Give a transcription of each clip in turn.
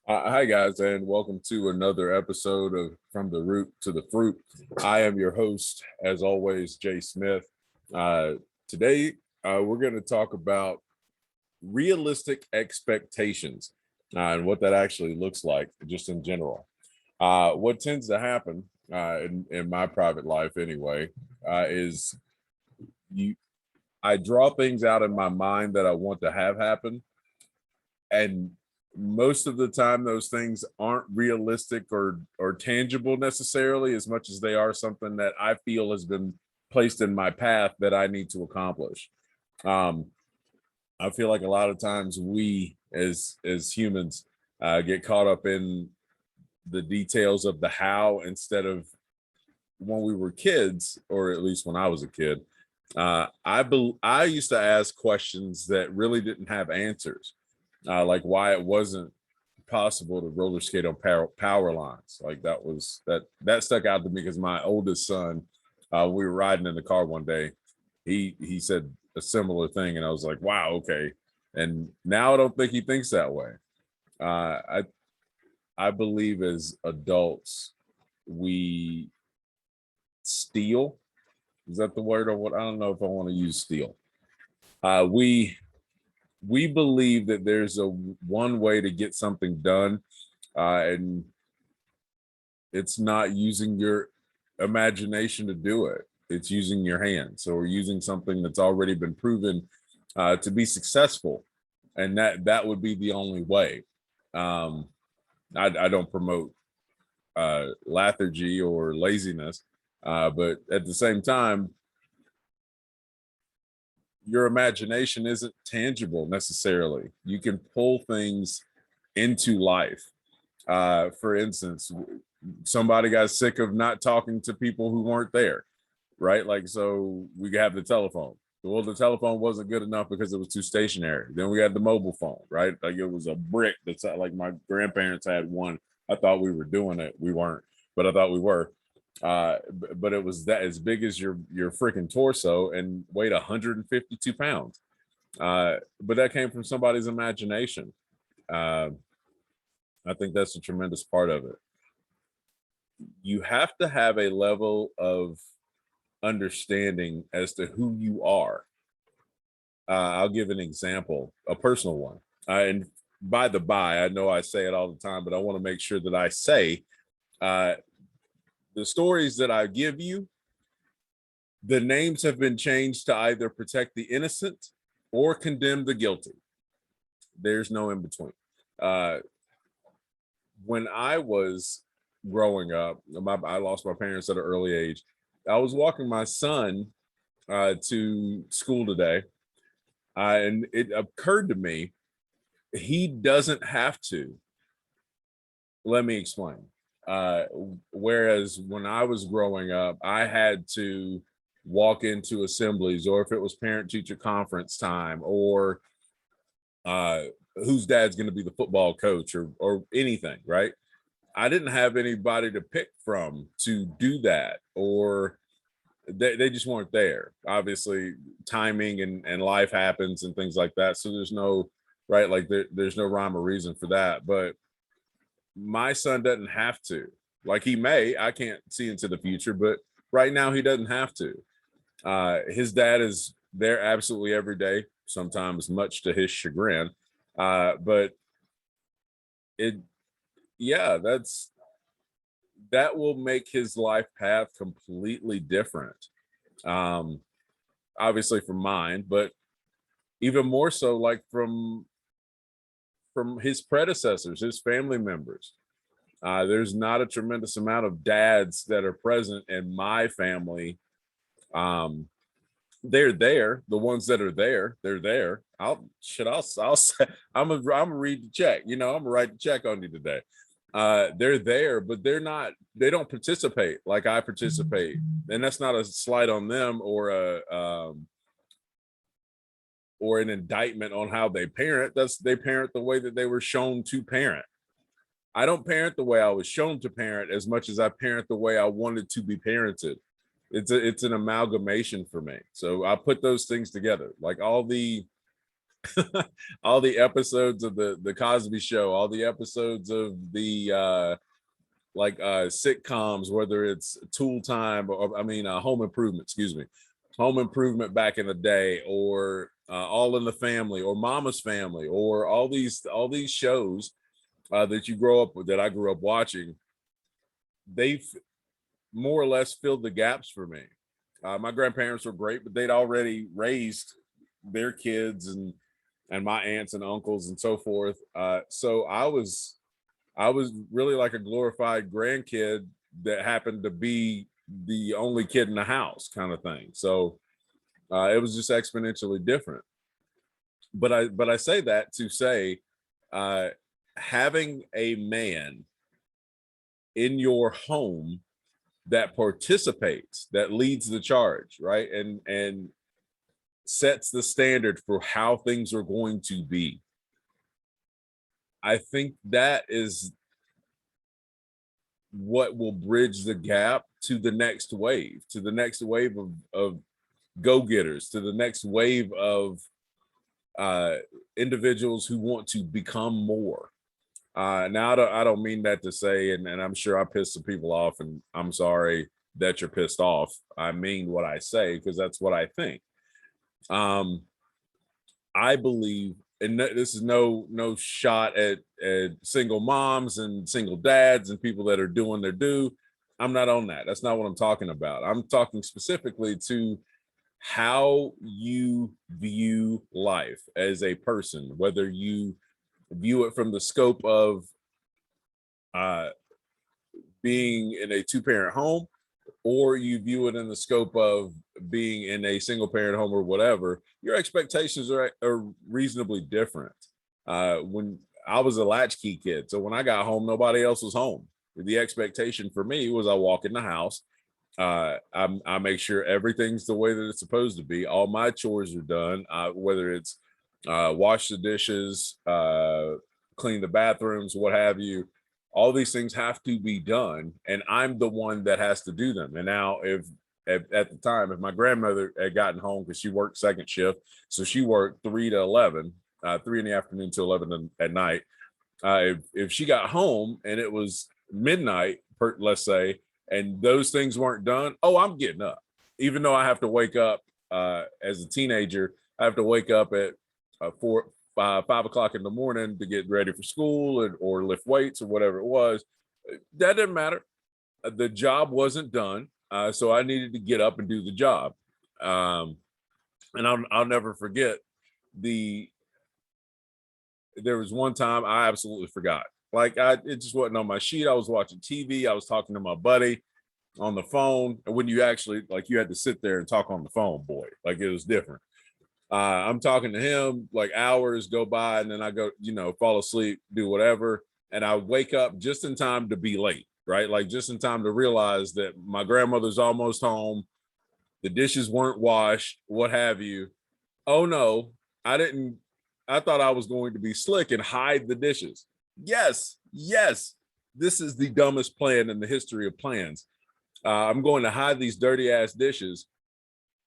Hi, guys, and welcome to another episode of From the Root to the Fruit. I am your host, as always, Jay Smith. Uh, Today, we're going to talk about realistic expectations and what that actually looks like, just in general. What tends to happen in my private life, anyway, is you. I draw things out in my mind that I want to have happen, and most of the time those things aren't realistic or tangible necessarily, as much as they are something that I feel has been placed in my path that I need to accomplish. um I feel like a lot of times we as humans get caught up in the details of the how, instead of when we were kids, or at least when I was a kid. I used to ask questions that really didn't have answers, like why it wasn't possible to roller skate on power lines. Like that stuck out to me because my oldest son, we were riding in the car one day. He said a similar thing, and I was like, wow, okay. And now I don't think he thinks that way. I believe as adults we steal. Is that the word, or what? I don't know if I want to use steal. We believe that there's a one way to get something done, and it's not using your imagination to do it. It's using your hands, or using something that's already been proven to be successful, and that would be the only way. um, I don't promote lethargy or laziness, but at the same time, your imagination isn't tangible necessarily. You can pull things into life. For instance, somebody got sick of not talking to people who weren't there, right? Like, so we have the telephone. Well, the telephone wasn't good enough because it was too stationary. Then we had the mobile phone, right? Like, it was a brick that's like my grandparents had one. I thought we were doing it. We weren't, but I thought we were. But it was that as big as your freaking torso and weighed 152 pounds. But that came from somebody's imagination. Uh, I think that's a tremendous part of it. You have to have a level of understanding as to who you are. I'll give an example, a personal one. And by the by, I know I say it all the time, but I want to make sure that I say uh, the stories that I give you, the names have been changed to either protect the innocent or condemn the guilty. There's no in between. Uh, when I was growing up, I lost my parents at an early age. I was walking my son to school today, and it occurred to me he doesn't have to. Let me explain. Uh, Whereas when I was growing up, I had to walk into assemblies, or if it was parent teacher conference time, or uh, whose dad's going to be the football coach, or anything, right? I didn't have anybody to pick from to do that, or they just weren't there. Obviously, timing and life happens and things like that. So there's no, right, like there's no rhyme or reason for that. But my son doesn't have to. Like, he may, I can't see into the future, but right now he doesn't have to. His dad is there absolutely every day, sometimes much to his chagrin. But it, yeah, that will make his life path completely different. Um, Obviously from mine, but even more so, like from his predecessors, his family members. There's not a tremendous amount of dads that are present in my family. Um, they're there. The ones that are there, they're there. I'll say, I'm gonna read the check. I'm gonna write the check on you today. They're there, but they don't participate like I participate. And that's not a slight on them, or an indictment on how they parent. That's They parent the way that they were shown to parent. I don't parent the way I was shown to parent as much as I parent the way I wanted to be parented. It's an amalgamation for me. So I put those things together, like all the all the episodes of the Cosby Show, all the episodes of the sitcoms, whether it's Tool Time or Home Improvement, excuse me, Home Improvement back in the day, or All in the Family, or Mama's Family, or all these shows that you grow up with, that I grew up watching. They've more or less filled the gaps for me. My grandparents were great, but they'd already raised their kids and my aunts and uncles and so forth. So I was really like a glorified grandkid that happened to be the only kid in the house, kind of thing. So it was just exponentially different. But I say that to say, uh, having a man in your home that participates, that leads the charge, right, and sets the standard for how things are going to be. I think that is what will bridge the gap to the next wave, of go-getters, to the next wave of individuals who want to become more. Now, I don't mean that to say, and I'm sure I pissed some people off, and I'm sorry that you're pissed off. I mean what I say, because that's what I think. I believe, and this is no shot at single moms and single dads and people that are doing their due. I'm not on that. That's not what I'm talking about. I'm talking specifically to how you view life as a person, whether you view it from the scope of uh, being in a two-parent home, or you view it in the scope of being in a single parent home or whatever. Your expectations are reasonably different. When I was a latchkey kid, so when I got home, nobody else was home. The expectation for me was I walk in the house, I make sure everything's the way that it's supposed to be. All my chores are done, whether it's wash the dishes, clean the bathrooms, what have you. All these things have to be done, and I'm the one that has to do them. And now, if at the time, if my grandmother had gotten home, because she worked second shift, so she worked 3 to 11, 3 in the afternoon to 11 at night. If she got home and it was midnight, let's say, and those things weren't done, oh, I'm getting up. Even though I have to wake up as a teenager, I have to wake up at 5 o'clock in the morning to get ready for school, or lift weights or whatever it was. That didn't matter. The job wasn't done, so I needed to get up and do the job. And I'll never forget there was one time I absolutely forgot. Like, it just wasn't on my sheet. I was watching TV. I was talking to my buddy on the phone. And when you actually, like, you had to sit there and talk on the phone, boy, like, it was different. I'm talking to him, like, hours go by, and then I go, fall asleep, do whatever. And I wake up just in time to be late, right? Like, just in time to realize that my grandmother's almost home. The dishes weren't washed, what have you. Oh no, I didn't. I thought I was going to be slick and hide the dishes. Yes. This is the dumbest plan in the history of plans. I'm going to hide these dirty ass dishes,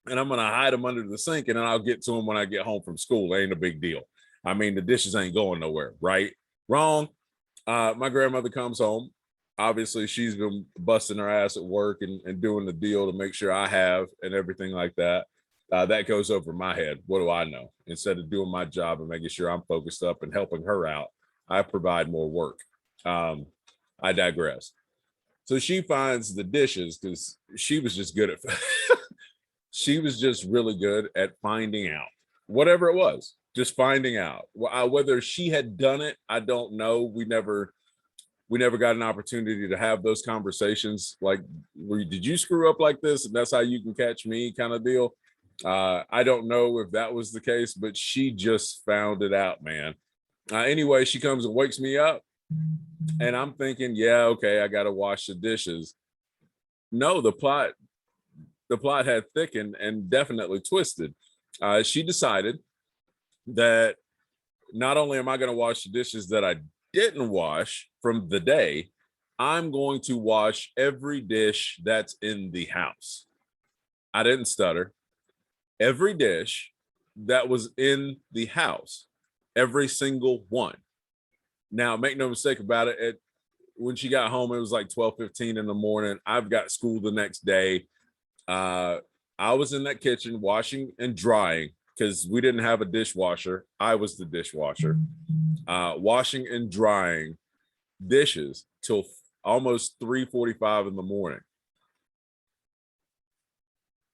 and I'm going to hide them under the sink, and then I'll get to them when I get home from school. It ain't a big deal. I mean, the dishes ain't going nowhere, right? Wrong. My grandmother comes home. Obviously, she's been busting her ass at work and doing the deal to make sure I have and everything like that. That goes over my head. What do I know? Instead of doing my job and making sure I'm focused up and helping her out, I provide more work. I digress. So she finds the dishes, because she was just good at she was just really good at finding out whatever it was, just finding out. Whether she had done it, I don't know. We never got an opportunity to have those conversations. Like, did you screw up like this, and that's how you can catch me, kind of deal. I don't know if that was the case, but she just found it out, man. Anyway, she comes and wakes me up, and I'm thinking, yeah, okay, I got to wash the dishes. No, the plot had thickened and definitely twisted. She decided that not only am I going to wash the dishes that I didn't wash from the day, I'm going to wash every dish that's in the house. I didn't stutter. Every dish that was in the house, every single one. Now, make no mistake about it, when she got home, it was like 12:15 in the morning. I've got school the next day. Uh, I was in that kitchen washing and drying because we didn't have a dishwasher. I was the dishwasher, washing and drying dishes till almost 3:45 in the morning.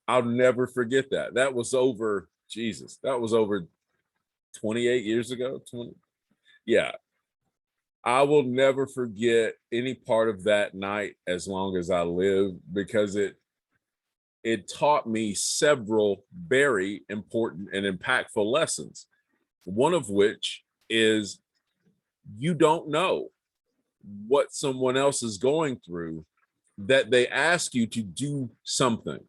I'll never forget that. That was over, Jesus, that was over 28 years ago. 20, yeah. I will never forget any part of that night as long as I live, because it taught me several very important and impactful lessons. One of which is you don't know what someone else is going through that they ask you to do something.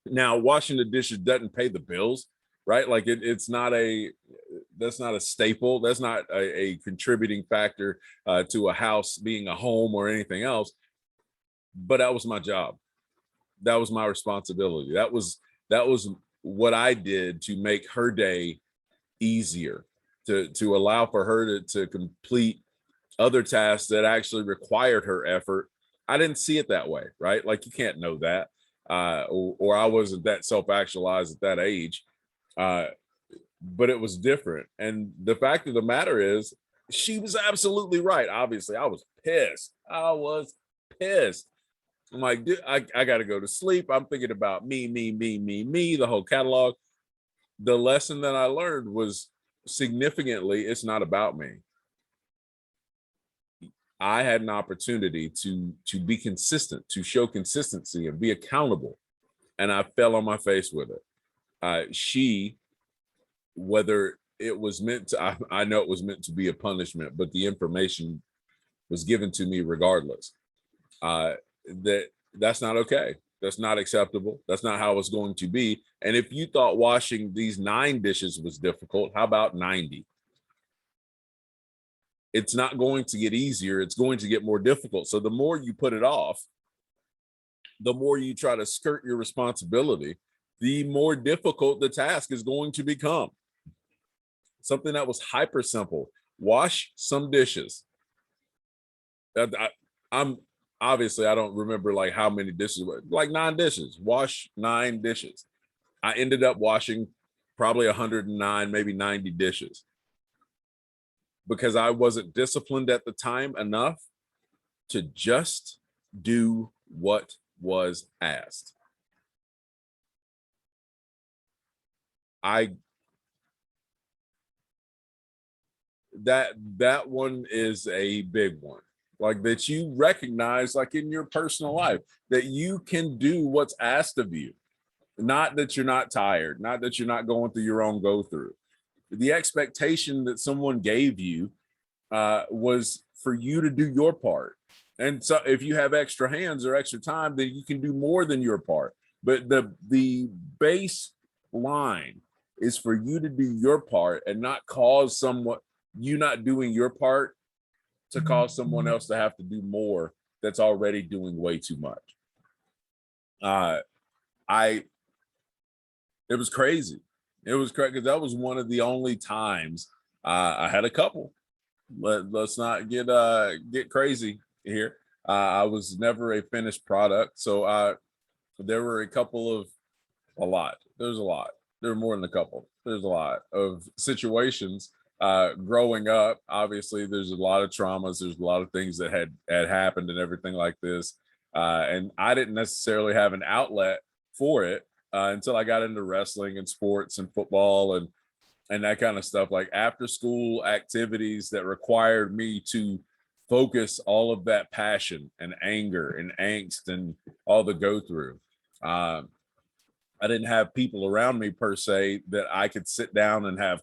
Now, washing the dishes doesn't pay the bills, right? Like it's not that's not a staple. That's not a contributing factor to a house being a home or anything else. But that was my job. That was my responsibility. That was what I did to make her day easier, to allow for her to complete other tasks that actually required her effort. I didn't see it that way, right? Like you can't know that, or I wasn't that self-actualized at that age. Uh, but it was different. And the fact of the matter is, she was absolutely right. Obviously, I was pissed. I was pissed. I'm like, dude, I got to go to sleep. I'm thinking about me, the whole catalog. The lesson that I learned was significantly, it's not about me. I had an opportunity to be consistent, to show consistency and be accountable, and I fell on my face with it. She, whether it was meant to, I know it was meant to be a punishment, but the information was given to me regardless. That's not okay. That's not acceptable. That's not how it's going to be. And if you thought washing these 9 dishes was difficult, how about 90? It's not going to get easier. It's going to get more difficult. So the more you put it off, the more you try to skirt your responsibility, the more difficult the task is going to become. Something that was hyper simple: wash some dishes. I'm obviously, I don't remember like how many dishes, like 9 dishes, wash 9 dishes. I ended up washing probably 109, maybe 90 dishes, because I wasn't disciplined at the time enough to just do what was asked. I that one is a big one, like that you recognize, like in your personal life, that you can do what's asked of you, not that you're not tired, not that you're not going through your own go through. The expectation that someone gave you was for you to do your part. And so if you have extra hands or extra time, then you can do more than your part. But the base line is for you to do your part and not cause someone, you not doing your part, to cause someone else to have to do more that's already doing way too much. Uh I It was crazy. It was crazy because that was one of the only times I had a couple. Let's not get crazy here. I was never a finished product, so there were a couple of a lot. There's a lot. There were more than a couple. There's a lot of situations growing up. Obviously, there's a lot of traumas. There's a lot of things that had happened and everything like this, and I didn't necessarily have an outlet for it until I got into wrestling and sports and football and that kind of stuff, like after school activities that required me to focus all of that passion and anger and angst and all the go through. I didn't have people around me per se that I could sit down and have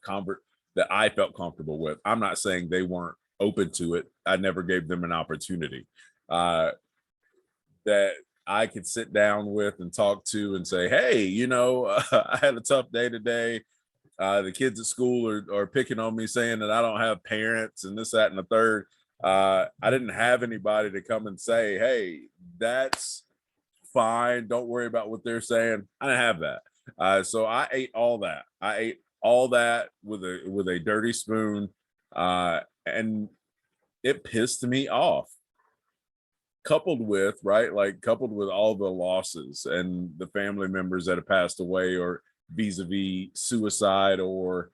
that I felt comfortable with. I'm not saying they weren't open to it. I never gave them an opportunity that I could sit down with and talk to and say, hey, I had a tough day today. The kids at school are picking on me, saying that I don't have parents and this, that, and the third. I didn't have anybody to come and say, hey, that's fine. Don't worry about what they're saying. I didn't have that. So I ate all that. I ate all that with a dirty spoon, and it pissed me off. Coupled with all the losses and the family members that have passed away, or vis-a-vis suicide, or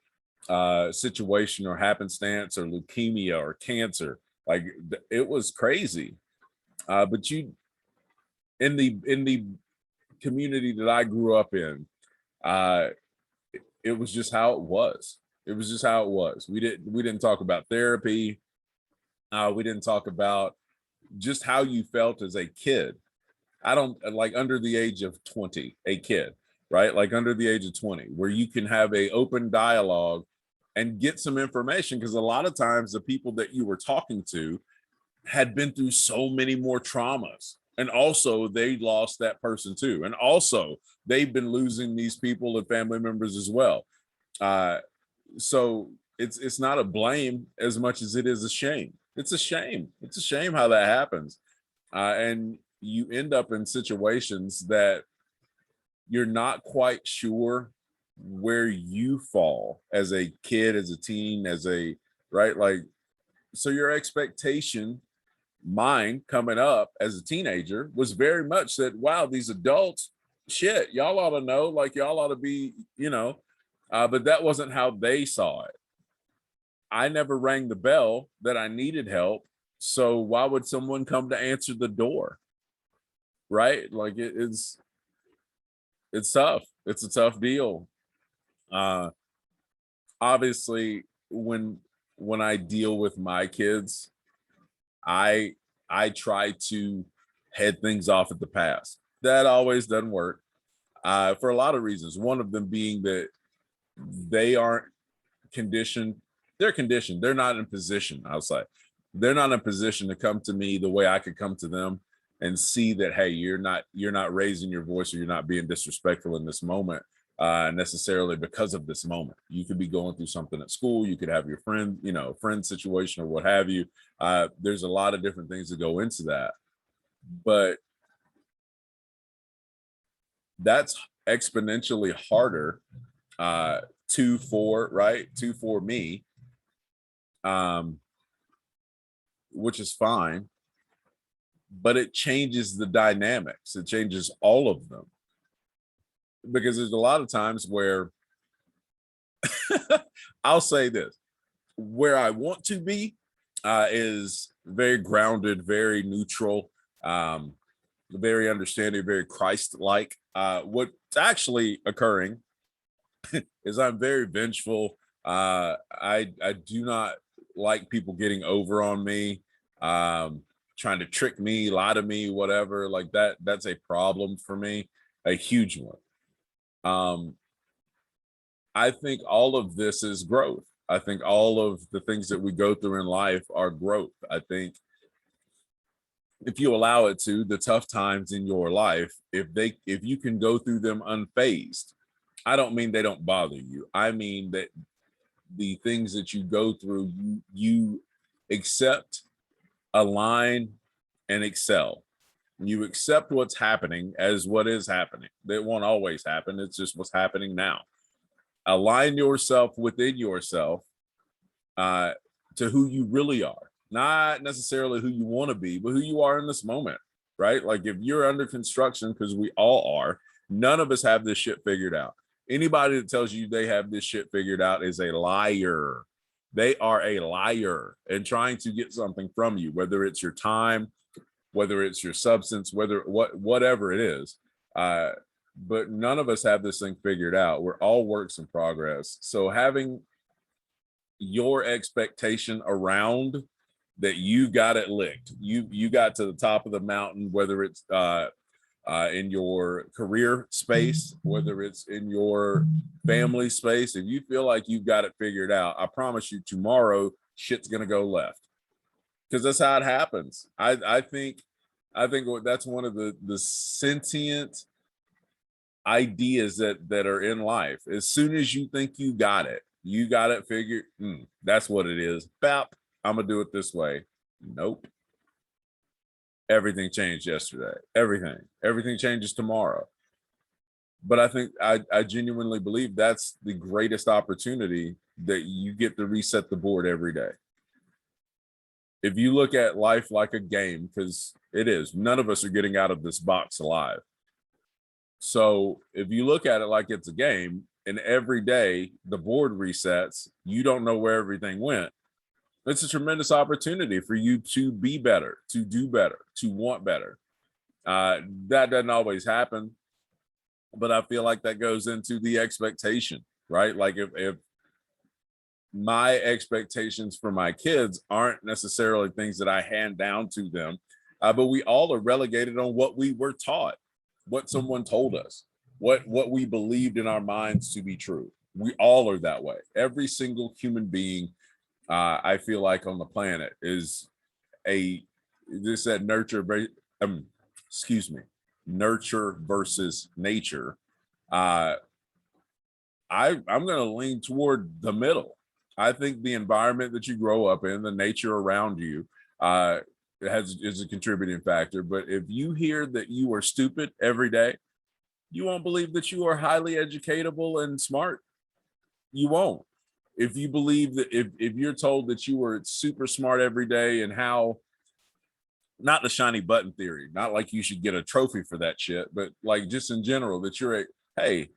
situation, or happenstance, or leukemia, or cancer. Like, it was crazy. But in the community that I grew up in, uh, it was just how it was. It was just how it was. We didn't talk about therapy. We didn't talk about just how you felt as a kid. I don't like under the age of 20, a kid, right? Like under the age of 20, where you can have a open dialogue and get some information, because a lot of times the people that you were talking to had been through so many more traumas, and also they lost that person too, and also they've been losing these people and family members as well. uh so it's not a blame as much as it is a shame. It's a shame. It's a shame how that happens. And you end up in situations that you're not quite sure where you fall as a kid, as a teen, as a right, like, so your expectation, mine coming up as a teenager, was very much that, wow, these adults, shit, y'all ought to know, like, y'all ought to be, but that wasn't how they saw it. I never rang the bell that I needed help, so why would someone come to answer the door? Right? Like, it's tough. It's a tough deal. uh Obviously, when I deal with my kids, I I try to head things off at the pass. That always doesn't work, for a lot of reasons. One of them being that they aren't conditioned. They're conditioned. They're not in position. I'll say they're not in position to come to me the way I could come to them, and see that, hey, you're not raising your voice, or you're not being disrespectful in this moment, necessarily because of this moment. You could be going through something at school. You could have your friend situation, or what have you. There's a lot of different things that go into that, but that's exponentially harder, two for me, um, which is fine, but it changes the dynamics. It changes all of them, because there's a lot of times where I'll say this, where I want to be, is very grounded, very neutral, um, very understanding, very Christ-like. What's actually occurring is I'm very vengeful. I do not like people getting over on me, trying to trick me, lie to me, whatever. Like that. That's a problem for me, a huge one. Um, I think all of this is growth. I think all of the things that we go through in life are growth. I think if you allow it to, the tough times in your life, if you can go through them unfazed, I don't mean they don't bother you. I mean that the things that you go through, you accept, align, and excel. You accept what's happening as what is happening. That won't always happen. It's just what's happening now. Align yourself within yourself, uh, to who you really are, not necessarily who you want to be, but who you are in this moment, right? Like, if you're under construction, because we all are, none of us have this shit figured out. Anybody that tells you they have this shit figured out is a liar. They are a liar and trying to get something from you, whether it's your time, whether it's your substance, whatever it is. But none of us have this thing figured out. We're all works in progress. So having your expectation around that you got it licked, you got to the top of the mountain, whether it's in your career space, whether it's in your family space, if you feel like you've got it figured out, I promise you tomorrow shit's gonna go left, because that's how it happens. I think that's one of the sentient ideas that are in life. As soon as you think you got it figured, that's what it is. Bap, I'm gonna do it this way. Nope. Everything changed yesterday. Everything changes tomorrow. But I think I genuinely believe that's the greatest opportunity that you get to reset the board every day. If you look at life like a game, because it is, none of us are getting out of this box alive. So if you look at it like it's a game, and every day the board resets, you don't know where everything went. It's a tremendous opportunity for you to be better, to do better, to want better. That doesn't always happen, but I feel like that goes into the expectation, right? Like if my expectations for my kids aren't necessarily things that I hand down to them, but we all are relegated on what we were taught, what someone told us, what we believed in our minds to be true. We all are that way. Every single human being, I feel like on the planet is a this that excuse me, nurture versus nature. Uh, I'm going to lean toward the middle. I think the environment that you grow up in, the nature around you, is a contributing factor. But if you hear that you are stupid every day, you won't believe that you are highly educatable and smart. You won't. If you believe that if you're told that you were super smart every day and how, not the shiny button theory, not like you should get a trophy for that shit, but like just in general that you're a, hey,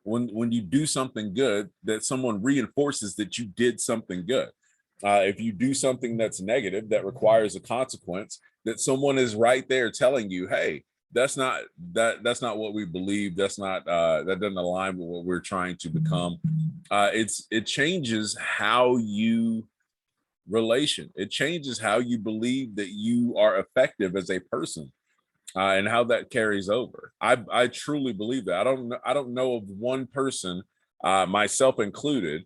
when you do something good, that someone reinforces that you did something good. If you do something that's negative that requires a consequence, that someone is right there telling you, hey, that's not what we believe. That's not that doesn't align with what we're trying to become. It changes how you relation. It changes how you believe that you are effective as a person, and how that carries over. I truly believe that. I don't know of one person, myself included,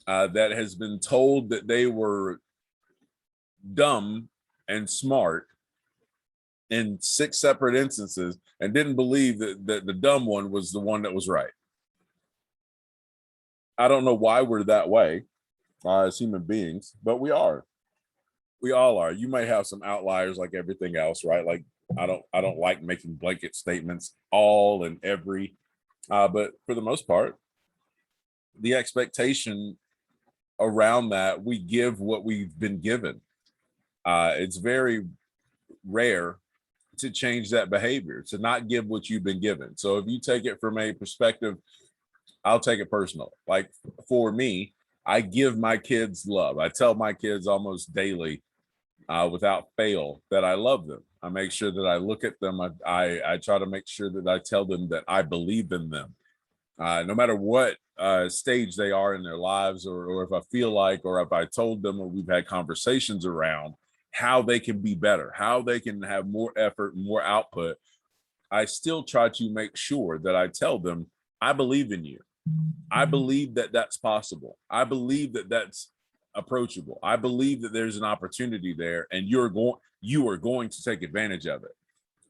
that has been told that they were dumb and smart in 6 separate instances and didn't believe that the dumb one was the one that was right. I don't know why we're that way as human beings, but we are. We all are. You might have some outliers like everything else, right? Like I don't like making blanket statements all and every, but for the most part, the expectation around that, we give what we've been given. It's very rare to change that behavior, to not give what you've been given. So if you take it from a perspective, I'll take it personal. Like for me, I give my kids love. I tell my kids almost daily, without fail, that I love them. I make sure that I look at them. I try to make sure that I tell them that I believe in them, no matter what stage they are in their lives, or if I feel like, or if I told them, or we've had conversations around how they can be better, how they can have more effort, more output. I still try to make sure that I tell them, I believe in you. I believe that that's possible. I believe that that's approachable. I believe that there's an opportunity there, and you are going to take advantage of it.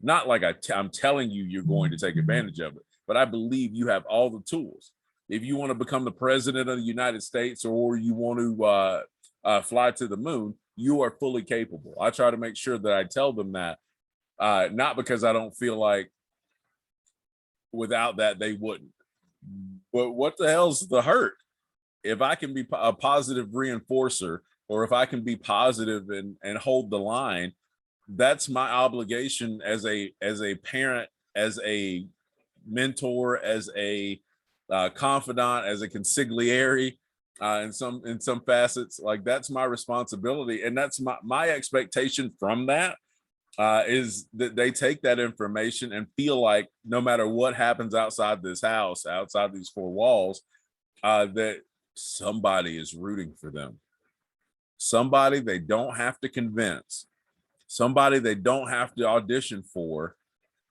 Not like I'm telling you you're going to take advantage of it, but I believe you have all the tools. If you want to become the president of the United States, or you want to fly to the moon, you are fully capable. I try to make sure that I tell them that, not because I don't feel like without that they wouldn't. But what the hell's the hurt? If I can be a positive reinforcer, or if I can be positive and hold the line, that's my obligation as a parent, as a mentor, as a confidant, as a consigliere, in some facets. Like that's my responsibility, and that's my expectation from that, is that they take that information and feel like no matter what happens outside this house, outside these 4 walls, that somebody is rooting for them. Somebody they don't have to convince, somebody they don't have to audition for,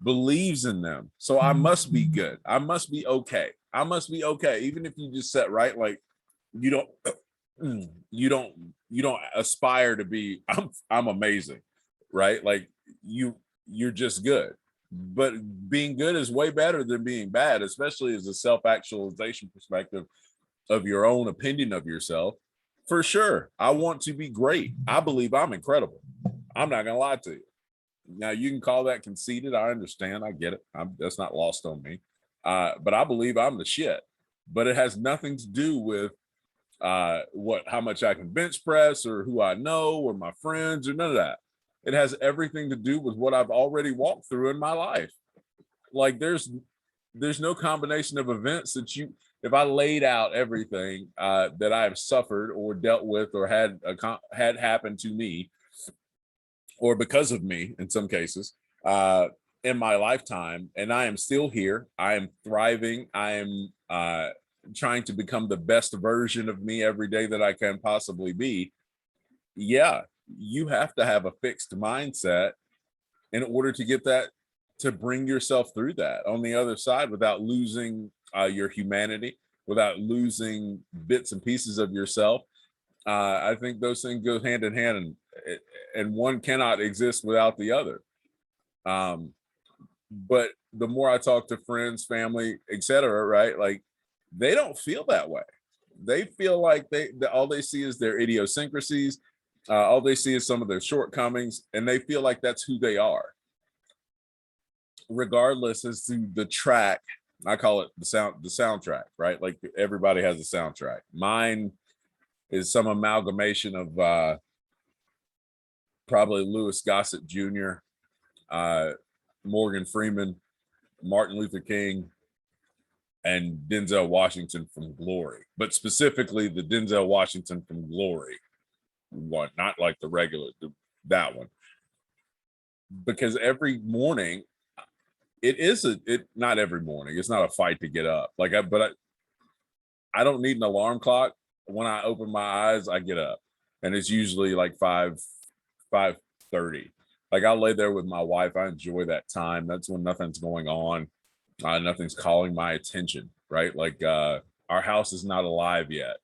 believes in them. So I must be good. I must be okay. I must be okay. Even if you just set right, like you don't, you don't aspire to be, I'm amazing, right? Like you're just good. But being good is way better than being bad, especially as a self-actualization perspective of your own opinion of yourself. For sure, I want to be great. I believe I'm incredible. I'm not gonna lie to you. Now you can call that conceited. I understand. I get it. That's not lost on me. But I believe I'm the shit. But it has nothing to do with how much I can bench press or who I know or my friends or none of that. It has everything to do with what I've already walked through in my life. Like there's no combination of events that if I laid out everything that I have suffered or dealt with or had happened to me or because of me in some cases in my lifetime, and I am still here, I am thriving, I am trying to become the best version of me every day that I can possibly be. Yeah, you have to have a fixed mindset in order to get that, to bring yourself through that on the other side without losing your humanity, without losing bits and pieces of yourself. I think those things go hand in hand, and one cannot exist without the other. But the more I talk to friends, family, etc., right, like they don't feel that way. They feel like all they see is their idiosyncrasies. All they see is some of their shortcomings, and they feel like that's who they are, regardless as to the track. I call it the soundtrack, right? Like everybody has a soundtrack. Mine is some amalgamation of probably Louis Gossett Jr., Morgan Freeman, Martin Luther King, and Denzel Washington from Glory, but specifically the Denzel Washington from Glory one, not like the regular, that one. Because every morning, not every morning, it's not a fight to get up. I don't need an alarm clock. When I open my eyes, I get up, and it's usually like 5:30. Like I'll lay there with my wife. I enjoy that time. That's when nothing's going on. Nothing's calling my attention, right? Like our house is not alive yet,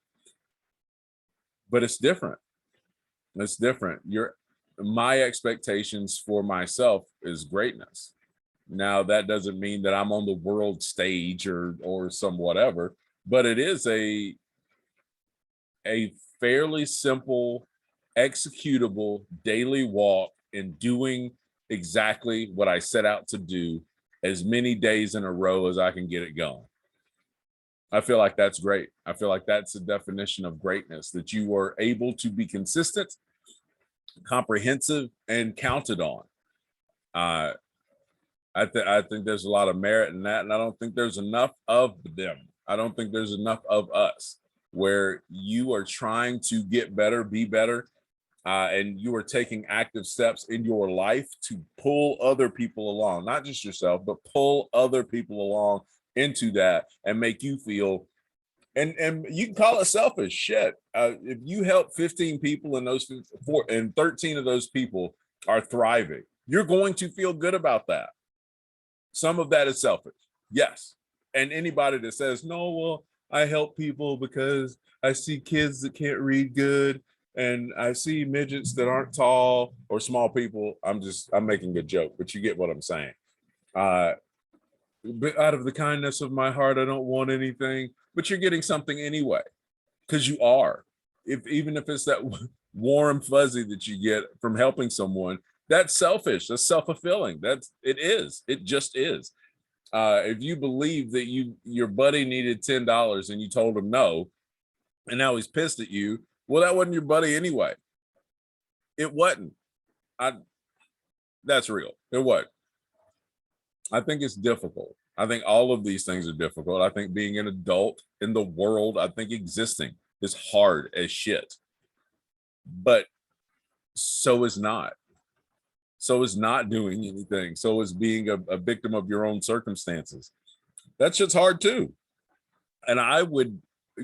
but it's different. It's different. My expectations for myself is greatness. Now that doesn't mean that I'm on the world stage or some whatever, but it is a fairly simple, executable daily walk in doing exactly what I set out to do as many days in a row as I can get it going. I feel like that's great. I feel like that's the definition of greatness, that you are able to be consistent, comprehensive, and counted on. I think there's a lot of merit in that, and I don't think there's enough of them. I don't think there's enough of us where you are trying to get better, be better, and you are taking active steps in your life to pull other people along, not just yourself, but pull other people along into that and make you feel, and you can call it selfish shit. If you help 15 people and 13 of those people are thriving, you're going to feel good about that. Some of that is selfish, yes. And anybody that says, no, well, I help people because I see kids that can't read good and I see midgets that aren't tall or small people. I'm making a joke, but you get what I'm saying. But out of the kindness of my heart, I don't want anything, but you're getting something anyway, because you are. Even if it's that warm fuzzy that you get from helping someone, that's selfish. That's self-fulfilling. It just is. If you believe that your buddy needed $10 and you told him no, and now he's pissed at you, well, that wasn't your buddy anyway. It wasn't. That's real. It wasn't. I think it's difficult. I think all of these things are difficult. I think being an adult in the world, I think existing is hard as shit. But so is not. So is not doing anything. So is being a victim of your own circumstances. That shit's hard too. And I would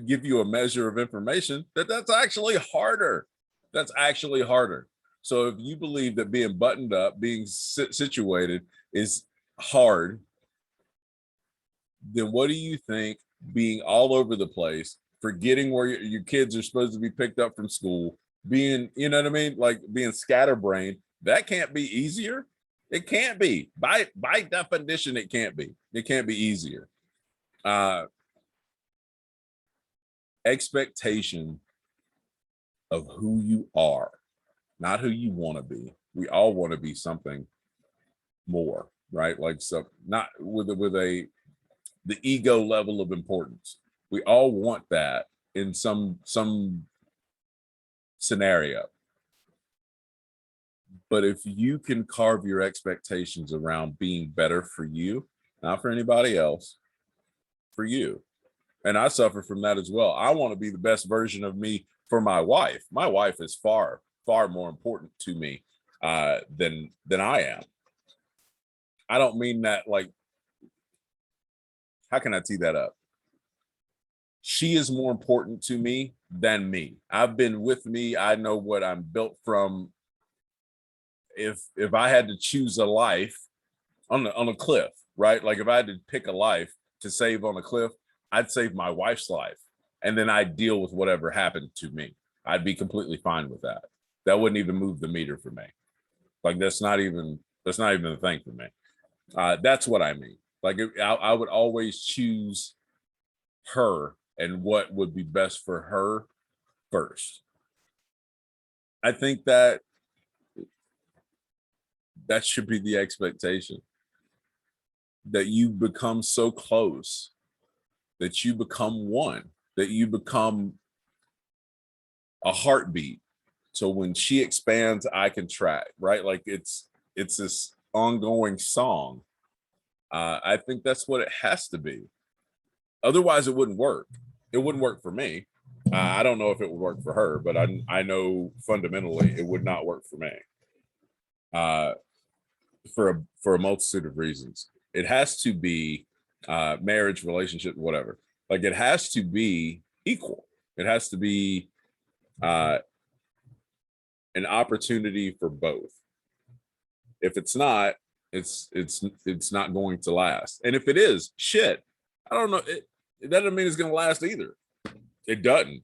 give you a measure of information that's actually harder. That's actually harder. So if you believe that being buttoned up, being situated is hard, then what do you think being all over the place, forgetting where your kids are supposed to be picked up from school, being, you know what I mean? Like being scatterbrained, that can't be easier. It can't be. By definition, it can't be. It can't be easier. Expectation of who you are, not who you want to be. We all want to be something more, right? Like, so not with a the ego level of importance. We all want that in some scenario. But if you can carve your expectations around being better for you, not for anybody else, for you. And I suffer from that as well. I want to be the best version of me for my wife. My wife is far, far more important to me than I am. I don't mean that like, how can I tee that up? She is more important to me than me. I've been with me. I know what I'm built from. If I had to choose a life on a cliff, right? Like if I had to pick a life to save on a cliff, I'd save my wife's life, and then I'd deal with whatever happened to me. I'd be completely fine with that. That wouldn't even move the meter for me. Like that's not even a thing for me. That's what I mean. Like I would always choose her and what would be best for her first. I think that should be the expectation, that you become so close, that you become one, that you become a heartbeat. So when she expands, I contract, right? Like it's this ongoing song. I think that's what it has to be. Otherwise, it wouldn't work. It wouldn't work for me. I don't know if it would work for her, but I know fundamentally it would not work for me. For a multitude of reasons. It has to be marriage, relationship, whatever. Like it has to be equal. It has to be an opportunity for both. If it's not, it's not going to last. And if it is, shit, I don't know. It doesn't mean it's going to last either. It doesn't,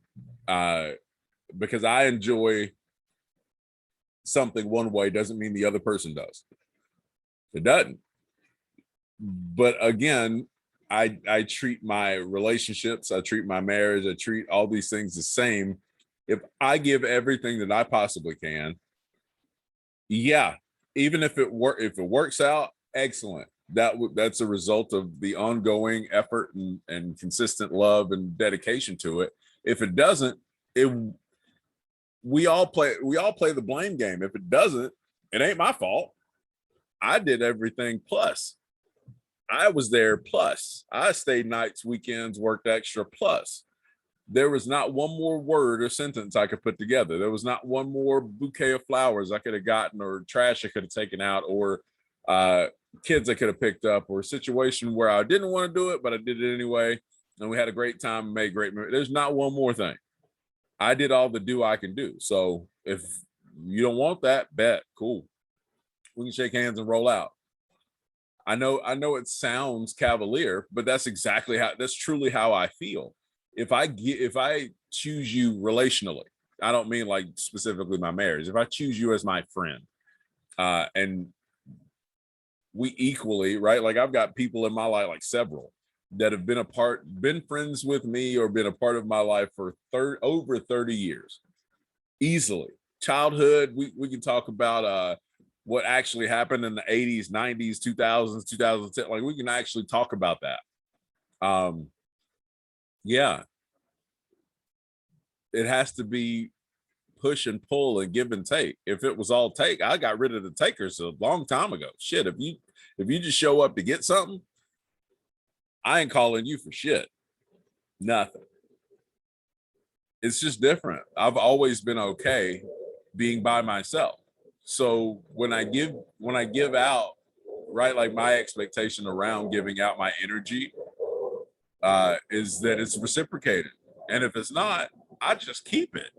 because I enjoy something one way doesn't mean the other person does. It doesn't. But again, I treat my relationships, I treat my marriage, I treat all these things the same. If I give everything that I possibly can, yeah, even if it works out, excellent. That's a result of the ongoing effort and consistent love and dedication to it. If it doesn't, it we all play the blame game. If it doesn't, it ain't my fault. I did everything plus. I was there plus. I stayed nights, weekends, worked extra plus. There was not one more word or sentence I could put together. There was not one more bouquet of flowers I could have gotten, or trash I could have taken out, or kids I could have picked up, or a situation where I didn't want to do it, but I did it anyway. And we had a great time and made great memories. There's not one more thing. I did all the do I can do. So if you don't want that, bet, cool. We can shake hands and roll out. I know it sounds cavalier, but that's truly how I feel. If I choose you relationally, I don't mean like specifically my marriage. If I choose you as my friend, and we equally, right? Like I've got people in my life, like several, that have been friends with me or been a part of my life for over 30 years. Easily. Childhood, we can talk about what actually happened in the 80s, 90s, 2000s, 2010. Like we can actually talk about that. Yeah, it has to be push and pull and give and take. If it was all take, I got rid of the takers a long time ago. Shit, if you just show up to get something, I ain't calling you for shit. Nothing. It's just different. I've always been okay being by myself. So when I give out, right, like my expectation around giving out my energy is that it's reciprocated. And if it's not, I just keep it.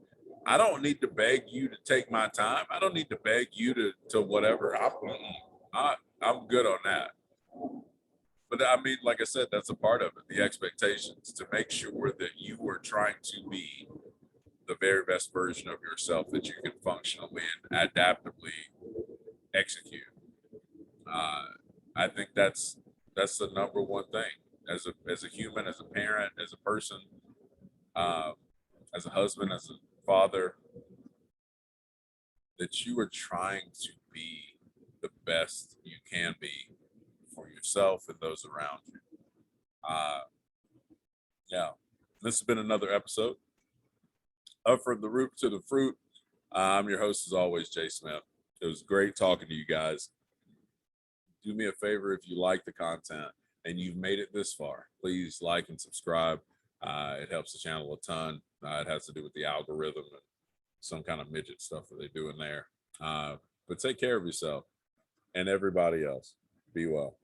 I don't need to beg you to take my time. I don't need to beg you to whatever. I'm good on that. But I mean, like I said, that's a part of it. The expectations to make sure that you are trying to be the very best version of yourself that you can functionally and adaptively execute. I think that's the number one thing as a human, as a parent, as a person, um, as a husband, as a father, that you are trying to be the best you can be for yourself and those around you. Yeah, this has been another episode of From the Root to the Fruit. I'm your host, as always, Jay Smith. It was great talking to you guys. Do me a favor, if you like the content and you've made it this far, please like and subscribe. It helps the channel a ton. It has to do with the algorithm and some kind of midget stuff that they do in there. But take care of yourself and everybody else. Be well.